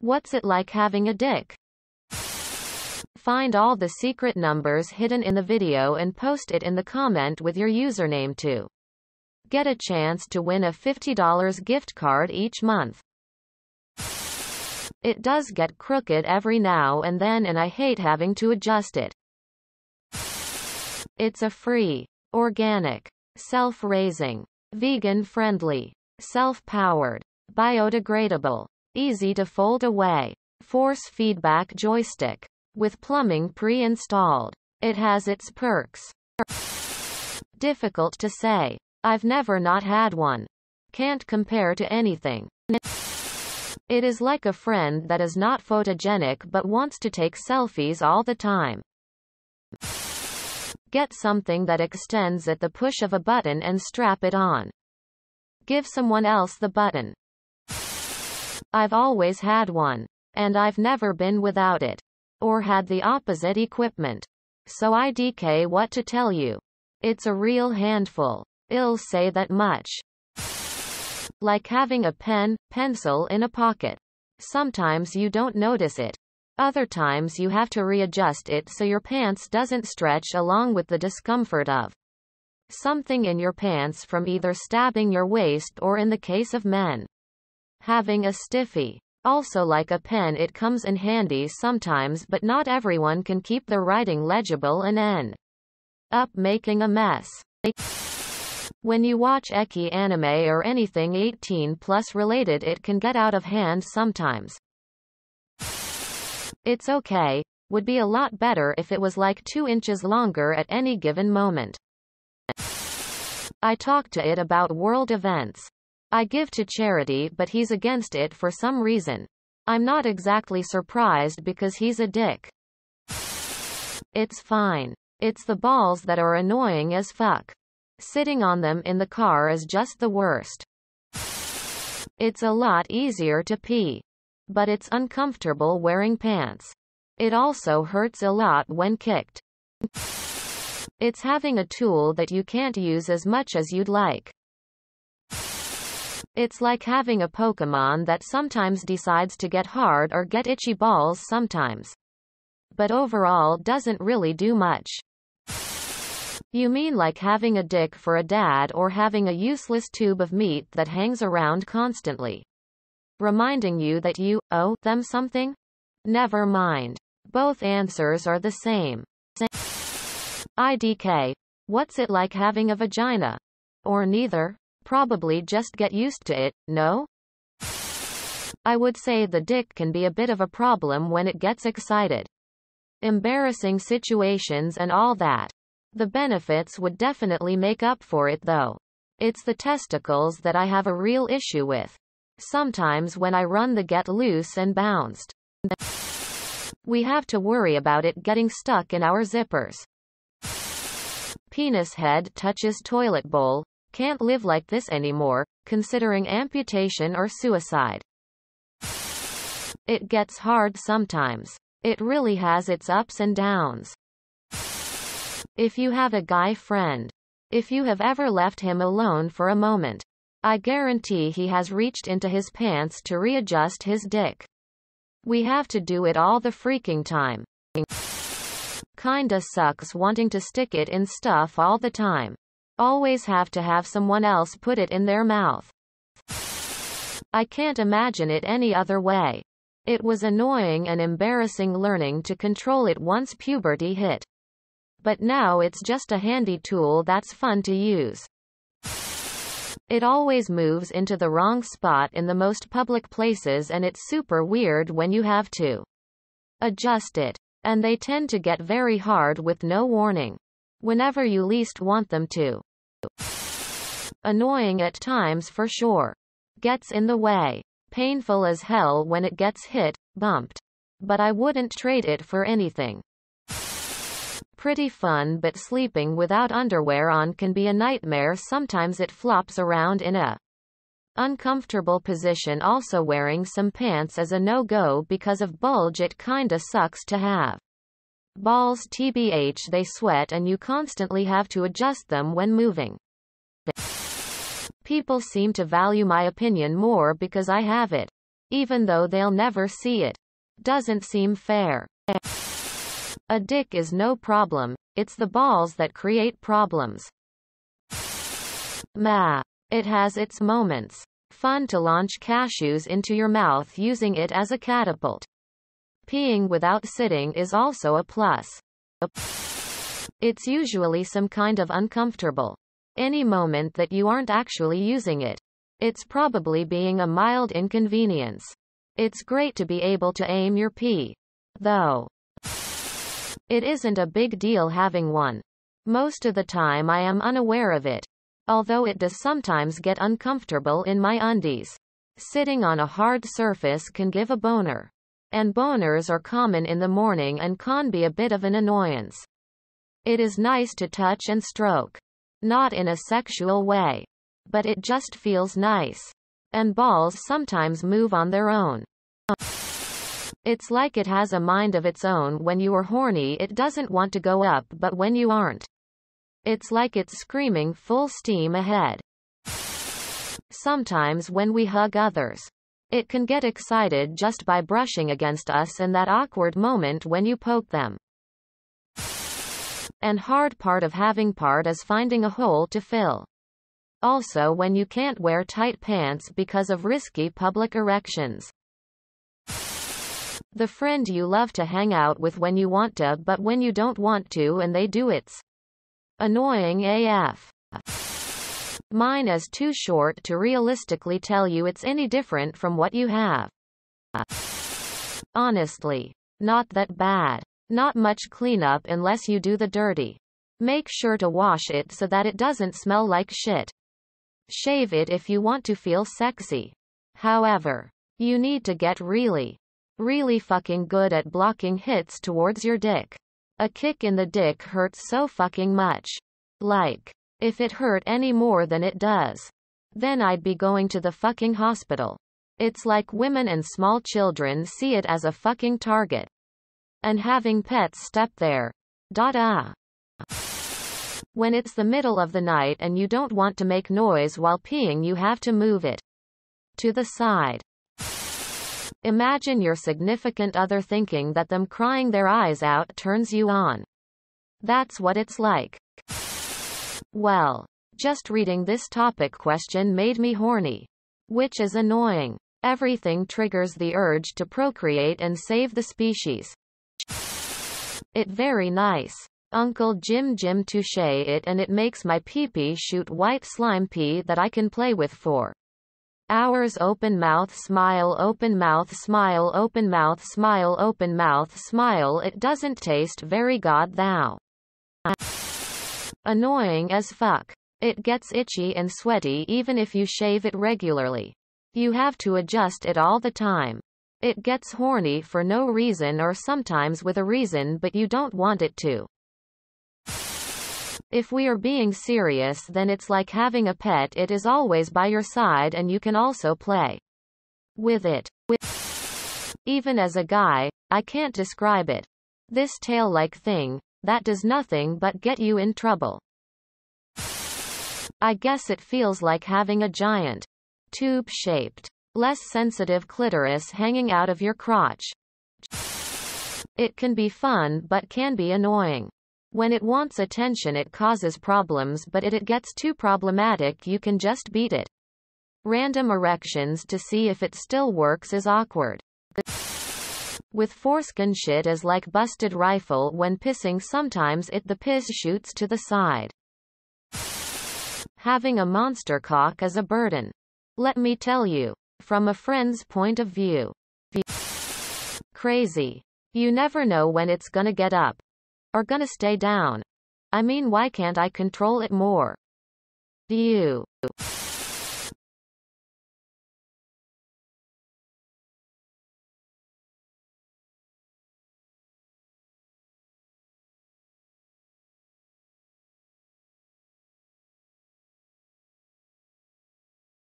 What's it like having a dick? Find all the secret numbers hidden in the video and post it in the comment with your username to get a chance to win a $50 gift card each month. It does get crooked every now and then and I hate having to adjust it. It's a free, organic, self-raising, vegan-friendly, self-powered, biodegradable, easy-to-fold away, force feedback joystick, with plumbing pre-installed. It has its perks. Difficult to say. I've never not had one. Can't compare to anything. It is like a friend that is not photogenic but wants to take selfies all the time. Get something that extends at the push of a button and strap it on. Give someone else the button. I've always had one. And I've never been without it. Or had the opposite equipment. So IDK what to tell you. It's a real handful. I'll say that much. Like having a pencil in a pocket. Sometimes you don't notice it. Other times you have to readjust it so your pants doesn't stretch along with the discomfort of something in your pants from either stabbing your waist or, in the case of men, having a stiffy. Also, like a pen, it comes in handy sometimes, but not everyone can keep the writing legible and end up making a mess. When you watch ecchi anime or anything 18+ related, it can get out of hand sometimes. It's okay. Would be a lot better if it was like 2 inches longer at any given moment. I talk to it about world events. I give to charity, but he's against it for some reason. I'm not exactly surprised because he's a dick. It's fine. It's the balls that are annoying as fuck. Sitting on them in the car is just the worst. It's a lot easier to pee. But it's uncomfortable wearing pants. It also hurts a lot when kicked. It's having a tool that you can't use as much as you'd like. It's like having a Pokemon that sometimes decides to get hard or get itchy balls sometimes. But overall doesn't really do much. You mean like having a dick for a dad or having a useless tube of meat that hangs around constantly, reminding you that you owe them something? Never mind. Both answers are the same. IDK. What's it like having a vagina? Or neither? Probably just get used to it, no? I would say the dick can be a bit of a problem when it gets excited. Embarrassing situations and all that. The benefits would definitely make up for it though. It's the testicles that I have a real issue with. Sometimes when I run they get loose and bounced. We have to worry about it getting stuck in our zippers. Penis head touches toilet bowl. Can't live like this anymore, considering amputation or suicide. It gets hard sometimes. It really has its ups and downs. If you have a guy friend, if you have ever left him alone for a moment, I guarantee he has reached into his pants to readjust his dick. We have to do it all the freaking time. Kinda sucks wanting to stick it in stuff all the time. Always have to have someone else put it in their mouth. I can't imagine it any other way. It was annoying and embarrassing learning to control it once puberty hit. But now it's just a handy tool that's fun to use. It always moves into the wrong spot in the most public places and it's super weird when you have to adjust it. And they tend to get very hard with no warning. Whenever you least want them to. Annoying at times for sure. Gets in the way. Painful as hell when it gets hit, bumped. But I wouldn't trade it for anything. Pretty fun, but sleeping without underwear on can be a nightmare. Sometimes it flops around in a uncomfortable position. Also wearing some pants is a no-go because of bulge. It kinda sucks to have balls tbh, they sweat and you constantly have to adjust them when moving. People seem to value my opinion more because I have it. even though they'll never see it. Doesn't seem fair. A dick is no problem, it's the balls that create problems. It has its moments. Fun to launch cashews into your mouth using it as a catapult. Peeing without sitting is also a plus. It's usually some kind of uncomfortable. Any moment that you aren't actually using it. It's probably being a mild inconvenience. It's great to be able to aim your pee. Though. It isn't a big deal having one. Most of the time I am unaware of it. Although it does sometimes get uncomfortable in my undies. Sitting on a hard surface can give a boner. And boners are common in the morning and can be a bit of an annoyance. It is nice to touch and stroke. Not in a sexual way. But it just feels nice. And balls sometimes move on their own. It's like it has a mind of its own. When you are horny it doesn't want to go up, but when you aren't, it's like it's screaming full steam ahead. Sometimes when we hug others, it can get excited just by brushing against us in that awkward moment when you poke them. And hard part of having part is finding a hole to fill. Also when you can't wear tight pants because of risky public erections. The friend you love to hang out with when you want to, but when you don't want to and they do, it's annoying AF. Mine is too short to realistically tell you it's any different from what you have. Honestly, not that bad. Not much cleanup unless you do the dirty. Make sure to wash it so that it doesn't smell like shit. Shave it if you want to feel sexy. However, you need to get really fucking good at blocking hits towards your dick. A kick in the dick hurts so fucking much. Like, if it hurt any more than it does, then I'd be going to the fucking hospital. It's like women and small children see it as a fucking target. And having pets step there. When it's the middle of the night and you don't want to make noise while peeing, you have to move it to the side. Imagine your significant other thinking that them crying their eyes out turns you on. That's what it's like. Well, just reading this topic question made me horny. Which is annoying. Everything triggers the urge to procreate and save the species. It very nice. Uncle Jim touche it, and it makes my pee-pee shoot white slime pee that I can play with for hours. Open mouth smile, open mouth smile, open mouth smile, open mouth smile. It doesn't taste very god thou. Annoying as fuck. It gets itchy and sweaty even if you shave it regularly. You have to adjust it all the time. It gets horny for no reason or sometimes with a reason, but you don't want it to. If we are being serious, then it's like having a pet. It is always by your side and you can also play with it. Even as a guy, I can't describe it. This tail-like thing, that does nothing but get you in trouble. I guess it feels like having a giant, tube-shaped, less sensitive clitoris hanging out of your crotch. It can be fun but can be annoying. When it wants attention it causes problems, but if it gets too problematic you can just beat it. Random erections to see if it still works is awkward. With foreskin shit is like busted rifle when pissing, sometimes the piss shoots to the side. Having a monster cock is a burden. Let me tell you. From a friend's point of view. Crazy. You never know when it's gonna get up. Or gonna stay down. I mean, why can't I control it more? You.